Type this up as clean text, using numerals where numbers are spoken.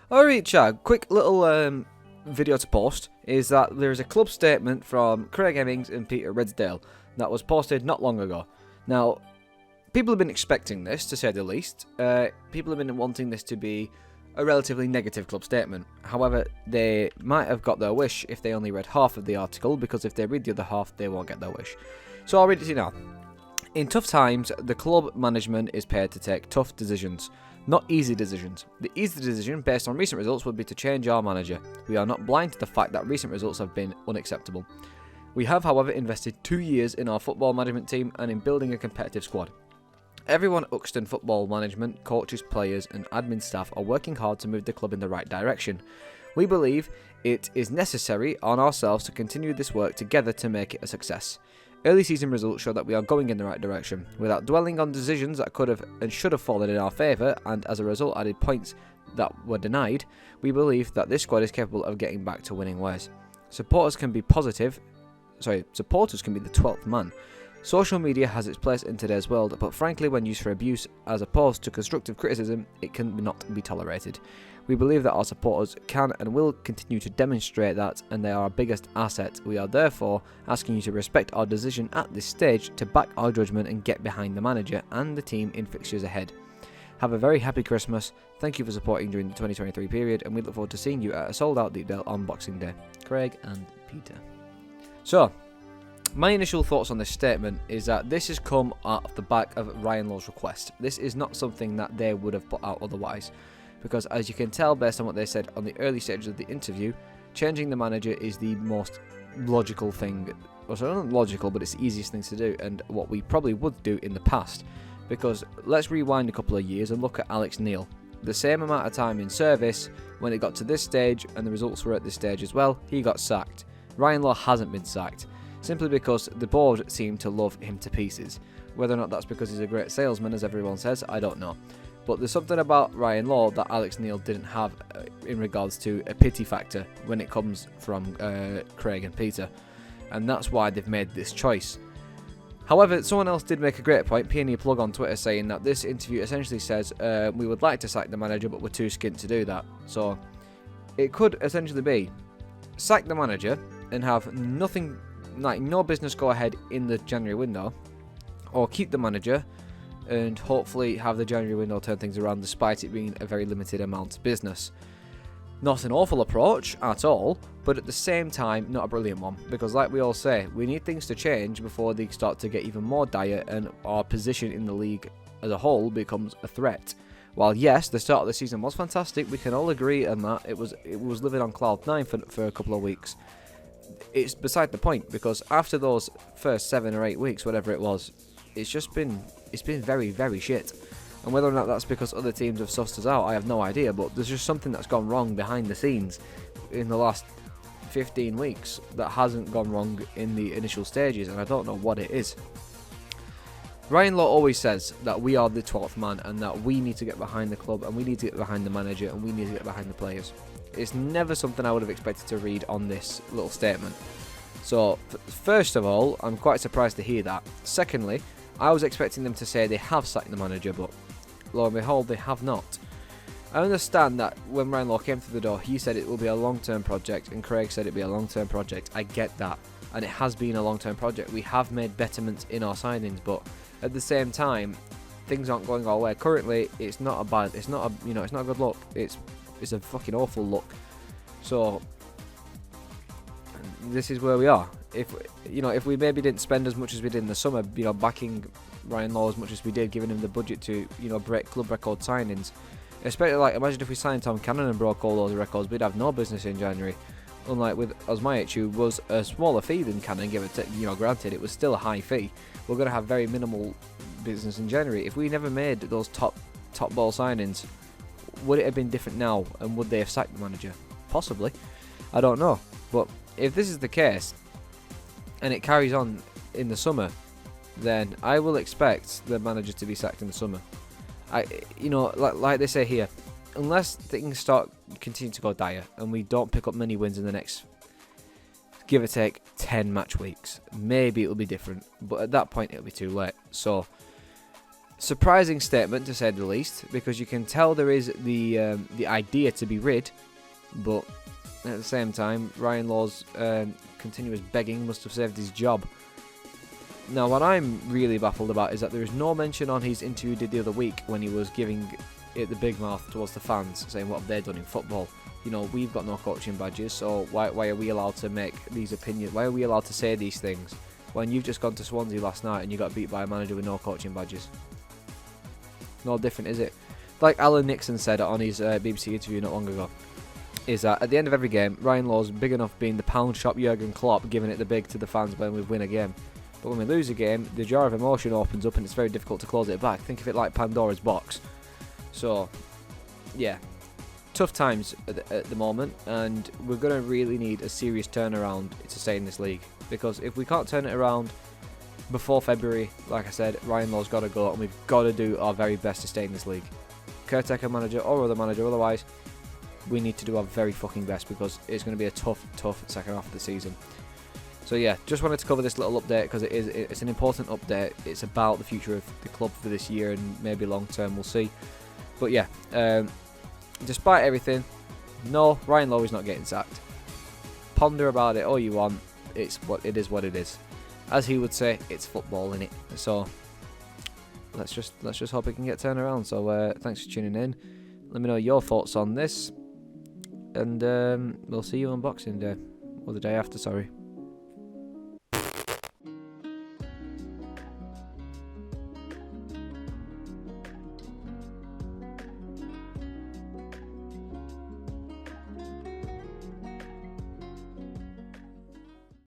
Alright, Chad, quick little video to post is that there is a club statement from Craig Hemmings and Peter Ridsdale that was posted not long ago. Now, people have been expecting this, to say the least. People have been wanting this to be a relatively negative club statement. However, they might have got their wish if they only read half of the article, because if they read the other half, they won't get their wish. So I'll read it to you now. In tough times, the club management is paid to take tough decisions, not easy decisions. The easy decision, based on recent results, would be to change our manager. We are not blind to the fact that recent results have been unacceptable. We have, however, invested 2 years in our football management team and in building a competitive squad. Everyone at Uxton football management, coaches, players and admin staff are working hard to move the club in the right direction. We believe it is necessary on ourselves to continue this work together to make it a success. Early season results show that we are going in the right direction. Without dwelling on decisions that could have and should have fallen in our favour, and as a result added points that were denied, we believe that this squad is capable of getting back to winning ways. Supporters can be the 12th man. Social media has its place in today's world, but frankly when used for abuse as opposed to constructive criticism, it can not be tolerated. We believe that our supporters can and will continue to demonstrate that, and they are our biggest asset. We are therefore asking you to respect our decision at this stage to back our judgment and get behind the manager and the team in fixtures ahead. Have a very happy Christmas. Thank you for supporting during the 2023 period, and we look forward to seeing you at a sold-out Deepdale on Boxing Day. Craig and Peter. So, my initial thoughts on this statement is that this has come off the back of Ryan Lowe's request. This is not something that they would have put out otherwise, because as you can tell based on what they said on the early stages of the interview, changing the manager is the most logical thing. Well, so not logical, but it's the easiest thing to do, and what we probably would do in the past. Because let's rewind a couple of years and look at Alex Neil. The same amount of time in service, when it got to this stage, and the results were at this stage as well, he got sacked. Ryan Lowe hasn't been sacked, simply because the board seemed to love him to pieces. Whether or not that's because he's a great salesman, as everyone says, I don't know. But there's something about Ryan Lowe that Alex Neil didn't have in regards to a pity factor when it comes from Craig and Peter. And that's why they've made this choice. However, someone else did make a great point, Peony Plug on Twitter, saying that this interview essentially says, we would like to sack the manager, but we're too skint to do that. So, it could essentially be, sack the manager and have nothing, like no business go ahead in the January window, or keep the manager and hopefully have the January window turn things around despite it being a very limited amount of business. Not an awful approach at all, but at the same time not a brilliant one, because like we all say, we need things to change before they start to get even more dire and our position in the league as a whole becomes a threat. While yes, the start of the season was fantastic, we can all agree on that, it was living on cloud 9 for a couple of weeks. It's beside the point, because after those first 7 or 8 weeks, whatever it was, it's been very, very shit. And whether or not that's because other teams have sussed us out, I have no idea, but there's just something that's gone wrong behind the scenes in the last 15 weeks that hasn't gone wrong in the initial stages, and I don't know what it is. Ryan Lowe always says that we are the 12th man and that we need to get behind the club and we need to get behind the manager and we need to get behind the players. It's never something I would have expected to read on this little statement. So, first of all, I'm quite surprised to hear that. Secondly, I was expecting them to say they have sacked the manager, but lo and behold, they have not. I understand that when Ryan Lowe came through the door, he said it will be a long-term project, and Craig said it'd be a long-term project. I get that, and it has been a long-term project. We have made betterments in our signings, but at the same time, things aren't going our way. Currently, it's not a good look. It's a fucking awful look. So this is where we are. If we maybe didn't spend as much as we did in the summer, backing Ryan Lowe as much as we did, giving him the budget to, break club record signings. Especially, imagine if we signed Tom Cannon and broke all those records, we'd have no business in January. Unlike with Osmajic, who was a smaller fee than Cannon, granted, it was still a high fee. We're going to have very minimal business in January. If we never made those top ball signings, would it have been different now, and would they have sacked the manager? Possibly. I don't know. But if this is the case, and it carries on in the summer, then I will expect the manager to be sacked in the summer. Like they say here, unless things continue to go dire and we don't pick up many wins in the next, give or take, 10 match weeks, maybe it'll be different. But at that point, it'll be too late. So Surprising statement, to say the least, because you can tell there is the idea to be rid, but at the same time, Ryan Lowe's continuous begging must have saved his job. Now, what I'm really baffled about is that there is no mention on his interview he did the other week when he was giving it the big mouth towards the fans, saying what have they done in football. You know, we've got no coaching badges, so why are we allowed to make these opinions? Why are we allowed to say these things when you've just gone to Swansea last night and you got beat by a manager with no coaching badges? No different, is it? Like Alan Nixon said on his BBC interview not long ago, is that at the end of every game, Ryan Lowe's big enough being the pound shop Jurgen Klopp, giving it the big to the fans when we win a game. But when we lose a game, the jar of emotion opens up and it's very difficult to close it back. Think of it like Pandora's box. So, yeah, tough times at the moment, and we're going to really need a serious turnaround to stay in this league. Because if we can't turn it around before February, like I said, Ryan Lowe's got to go, and we've got to do our very best to stay in this league. Caretaker manager or other manager, otherwise, we need to do our very fucking best, because it's going to be a tough second half of the season. So yeah, just wanted to cover this little update because it's an important update. It's about the future of the club for this year and maybe long term, we'll see. But yeah, despite everything, no, Ryan Lowe is not getting sacked. Ponder about it all you want. It's what it is. What it is, as he would say, it's football, innit? So let's just hope it can get turned around. So thanks for tuning in. Let me know your thoughts on this, and we'll see you on Boxing Day, or the day after. Sorry.